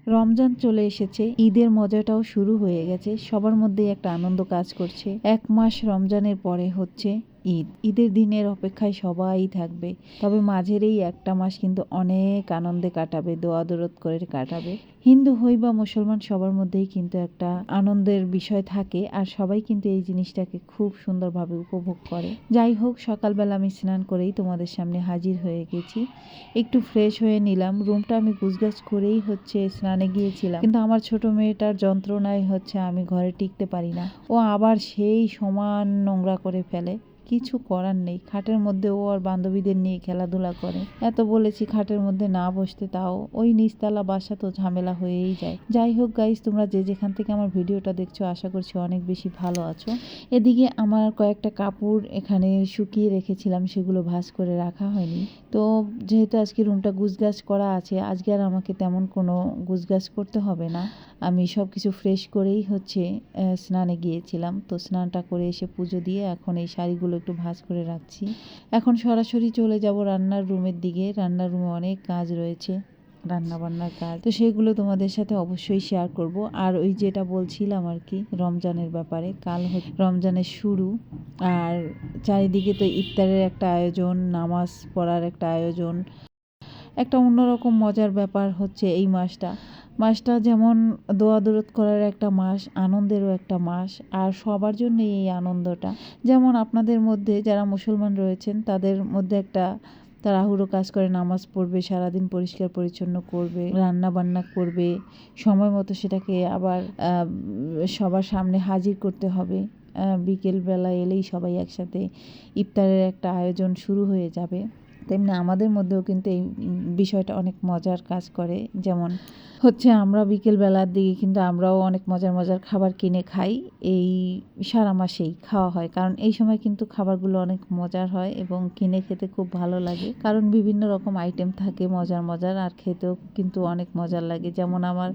রমজান চলে এসেছে, ঈদের মজাটাও শুরু হয়ে গেছে, সবার মধ্যেই একটা আনন্দ কাজ করছে। 1 মাস রমজানের পরে হচ্ছে ঈদ। ঈদের দিনের অপেক্ষায় সবাই থাকবে, তবে মাঝের এই একটা মাস কিন্তু অনেক আনন্দে কাটাবে, দোয়া দরদ করে কাটাবে। হিন্দু হই বা মুসলমান সবার মধ্যেই কিন্তু একটা আনন্দের বিষয় থাকে, আর সবাই কিন্তু এই জিনিসটাকে খুব সুন্দরভাবে উপভোগ করে। যাই হোক, সকালবেলা আমি স্নান করেই তোমাদের সামনে হাজির হয়ে গেছি। একটু ফ্রেশ হয়ে নিলাম, রুমটা আমি গুছগাছ করেই হচ্ছে স্নানে গিয়েছিলাম, কিন্তু আমার ছোট মেয়েটার যন্ত্রণায় হচ্ছে আমি ঘরে টিকতে পারি না। ও আবার সেই সমান নোংরা করে ফেলে, কিছু করার নেই। খাটের মধ্যে ও আর বান্ধবীদের নিয়ে খেলাধুলা করে। এত বলেছি খাটের মধ্যে না বসতে, তাও ওই নিচতলা বাসা তো ঝামেলা হয়েই যায়। যাই হোক গাইস, তোমরা যে যেখান থেকে আমার ভিডিওটা দেখছো আশা করছি অনেক বেশি ভালো আছো। এদিকে আমার কয়েকটা কাপড় এখানে শুকিয়ে রেখেছিলাম, সেগুলো ভাঁজ করে রাখা হয়নি। তো যেহেতু আজকে রুমটা গুছগাছ করা আছে, আজকে আর আমাকে তেমন কোনো গুছগাছ করতে হবে না। আমি সব কিছু ফ্রেশ করেই হচ্ছে স্নানে গিয়েছিলাম। তো স্নানটা করে এসে পুজো দিয়ে এখন এই শাড়িগুলো একটু ভাঁজ করে রাখছি। এখন সরাসরি চলে যাব রান্নার রুমের দিকে। রান্নার রুমে অনেক কাজ রয়েছে, রান্নাবান্নার কাজ, তো সেগুলো তোমাদের সাথে অবশ্যই শেয়ার করব। আর ওই যেটা বলছিলাম আর কি রমজানের ব্যাপারে, কাল রমজানের শুরু, আর চারিদিকে তো ইফতারের একটা আয়োজন, নামাজ পড়ার একটা আয়োজন, একটা অন্যরকম মজার ব্যাপার হচ্ছে এই মাসটা যেমন দোয়া দরদ করার একটা মাস, আনন্দেরও একটা মাস। আর সবার জন্য এই আনন্দটা, যেমন আপনাদের মধ্যে যারা মুসলমান রয়েছেন তাদের মধ্যে একটা তাড়াহুড়ো কাজ করে, নামাজ পড়বে, সারাদিন পরিষ্কার পরিচ্ছন্ন করবে, রান্না বান্না করবে, সময় মতো সেটাকে আবার সবার সামনে হাজির করতে হবে। বিকেলবেলা এলেই সবাই একসাথে ইফতারের একটা আয়োজন শুরু হয়ে যাবে। তেমনি আমাদের মধ্যেও কিন্তু এই বিষয়টা অনেক মজার কাজ করে। যেমন হচ্ছে আমরা বিকেলবেলার দিকে কিন্তু আমরাও অনেক মজার মজার খাবার কিনে খাই। এই সারা মাসেই খাওয়া হয়, কারণ এই সময় কিন্তু খাবারগুলো অনেক মজার হয় এবং কিনে খেতে খুব ভালো লাগে, কারণ বিভিন্ন রকম আইটেম থাকে মজার মজার, আর খেতেও কিন্তু অনেক মজার লাগে। যেমন আমার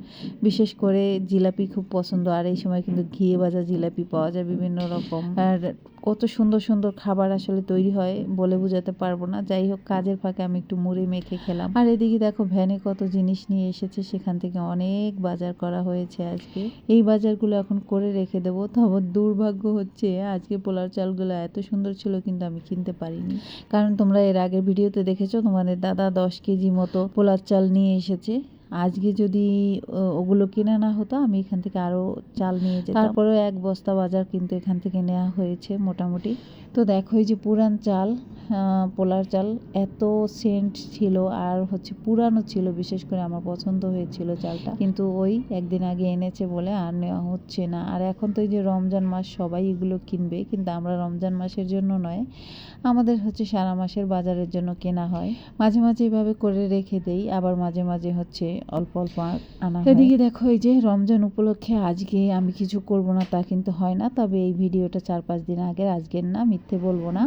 বিশেষ করে জিলাপি খুব পছন্দ, আর এই সময় কিন্তু ঘিয়ে ভাজা জিলাপি পাওয়া যায় বিভিন্ন রকম, আর কত সুন্দর সুন্দর খাবার আসলে তৈরি হয় বলে বোঝাতে পারবো না। যাই হোক, কাজের ফাঁকে আমি একটু মুড়ি মেখে খেলাম। আর এদিকে দেখো ভ্যানে কত জিনিস নিয়ে এসেছে, সেখান থেকে অনেক বাজার করা হয়েছে আজকে। এই বাজারগুলো এখন করে রেখে দেবো। তবে দুর্ভাগ্য হচ্ছে আজকে পোলার চালগুলো এত সুন্দর ছিল, কিন্তু আমি কিনতে পারিনি, কারণ তোমরা এর আগের ভিডিওতে দেখেছো তোমাদের দাদা 10 কেজি মতো পোলার চাল নিয়ে এসেছে। আজকে যদি ওগুলো কিনে না হতো, আমি এখান থেকে আরও চাল নিয়ে যেতাম। তারপরেও 1 বস্তা বাজার কিন্তু এখান থেকে নেওয়া হয়েছে মোটামুটি। তো দেখো এই যে পুরান চাল, পোলার চাল, এত সেন্ট ছিল আর হচ্ছে পুরানো ছিল, বিশেষ করে আমার পছন্দ হয়েছিল চালটা, কিন্তু ওই একদিন আগে এনেছে বলে আর নেওয়া হচ্ছে না। আর এখন তো এই যে রমজান মাস, সবাই এগুলো কিনবে, কিন্তু আমরা রমজান মাসের জন্য নয়, আমাদের হচ্ছে সারা মাসের বাজারের জন্য কেনা হয়। মাঝে মাঝে এভাবে করে রেখে দেই, আবার মাঝে মাঝে হচ্ছে অল্প অল্প আনা হয়। এদিকে দেখো এই যে রমজান উপলক্ষে আজকে আমি কিছু করব না তা কিন্তু হয় না, তবে এই ভিডিওটা 4-5 দিন আগের, আজকের না, মিথ্যে বলবো না,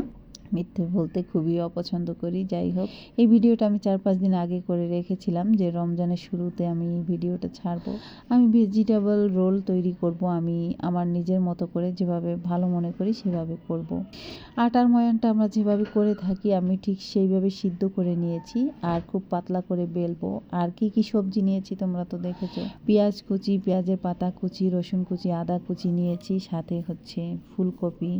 মিথ্যে বলতে খুবই অপছন্দ করি। যাই হোক, এই ভিডিওটা আমি 4-5 দিন আগে করে রেখেছিলাম যে রমজানের শুরুতে আমি এই ভিডিওটা ছাড়বো। আমি ভেজিটেবল রোল তৈরি করব, আমি আমার নিজের মতো করে যেভাবে ভালো মনে করি সেভাবে করব। আটার ময়ানটা আমরা যেভাবে করে থাকি আমি ঠিক সেইভাবে সিদ্ধ করে নিয়েছি, আর খুব পাতলা করে বেলবো। আর কি কি সবজি নিয়েছি তোমরা তো দেখেছো, পেঁয়াজ কুচি, পেঁয়াজের পাতা কুচি, রসুন কুচি, আদা কুচি নিয়েছি, সাথে হচ্ছে ফুলকপি,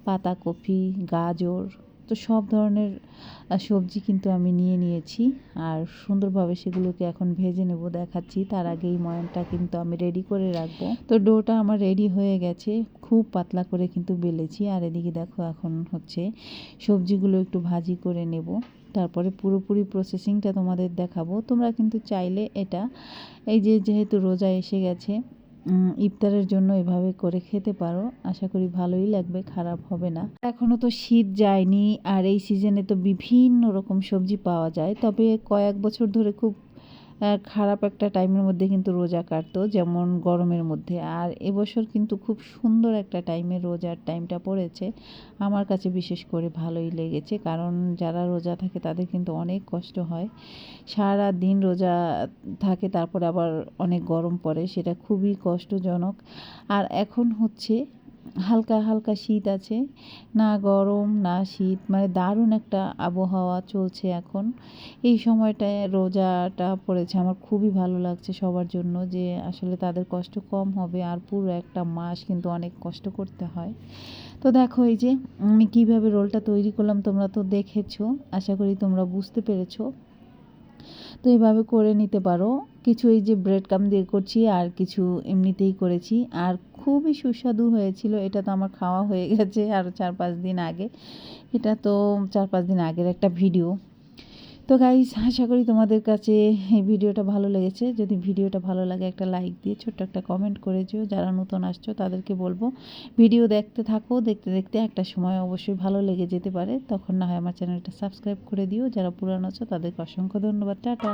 পাতাকপি, গাজর, তো সব ধরনের সবজি কিন্তু আমি নিয়ে নিয়েছি। আর সুন্দরভাবে সেগুলোকে এখন ভেজে নেব, দেখাচ্ছি। তার আগে এই ময়ানটা কিন্তু আমি রেডি করে রাখবো। তো ডোটা আমার রেডি হয়ে গেছে, খুব পাতলা করে কিন্তু বেলেছি। আর এদিকে দেখো এখন হচ্ছে সবজিগুলো একটু ভাজি করে নেব, তারপরে পুরোপুরি প্রসেসিংটা তোমাদের দেখাবো। তোমরা কিন্তু চাইলে এটা এই যে যেহেতু রোজা এসে গেছে, ইফতারের জন্য এভাবে করে খেতে পারো, আশা করি ভালোই লাগবে, খারাপ হবে না। এখনও তো শীত যায়নি, আর এই সিজনে তো বিভিন্ন রকম সবজি পাওয়া যায়, তবে কয়েক বছর ধরে খুব খারাপ একটা টাইমের মধ্যে কিন্তু রোজা কাটতো, যেমন গরমের মধ্যে। আর এবছর কিন্তু খুব সুন্দর একটা টাইমে রোজার টাইমটা পড়েছে, আমার কাছে বিশেষ করে ভালোই লেগেছে, কারণ যারা রোজা থাকে তাদের কিন্তু অনেক কষ্ট হয়, সারা দিন রোজা থাকে, তারপরে আবার অনেক গরম পড়ে, সেটা খুবই কষ্টজনক। আর এখন হচ্ছে হালকা হালকা শীত আছে, না গরম না শীত, মানে দারুণ একটা আবহাওয়া চলছে এখন। এই সময়টায় রোজাটা পড়েছে, আমার খুবই ভালো লাগছে সবার জন্য, যে আসলে তাদের কষ্ট কম হবে। আর পুরো একটা মাস কিন্তু অনেক কষ্ট করতে হয়। তো দেখো এই যে আমি কীভাবে রোলটা তৈরি করলাম, তোমরা তো দেখেছো, আশা করি তোমরা বুঝতে পেরেছো। তো এইভাবে করে নিতে পারো। কিছু এই যে ব্রেড ক্রাম্ব দিয়ে করছি, আর কিছু এমনিতেই করেছি, আর খুবই সুস্বাদু হয়েছিল। এটা তো আমার খাওয়া হয়ে গেছে আরও 4-5 দিন আগে। এটা তো 4-5 দিন আগের একটা ভিডিও। তো গাইস, আশা করি তোমাদের কাছে এই ভিডিওটা ভালো লেগেছে। যদি ভিডিওটা ভালো লাগে একটা লাইক দিয়ে ছোট্ট একটা কমেন্ট করে যেও। যারা নতুন আসছো তাদেরকে বলবো ভিডিও দেখতে থাকো, দেখতে দেখতে একটা সময় অবশ্যই ভালো লেগে যেতে পারে, তখন না হয় আমার চ্যানেলটা সাবস্ক্রাইব করে দিও। যারা পুরানো আছো তাদেরকে অসংখ্য ধন্যবাদ। টাটা।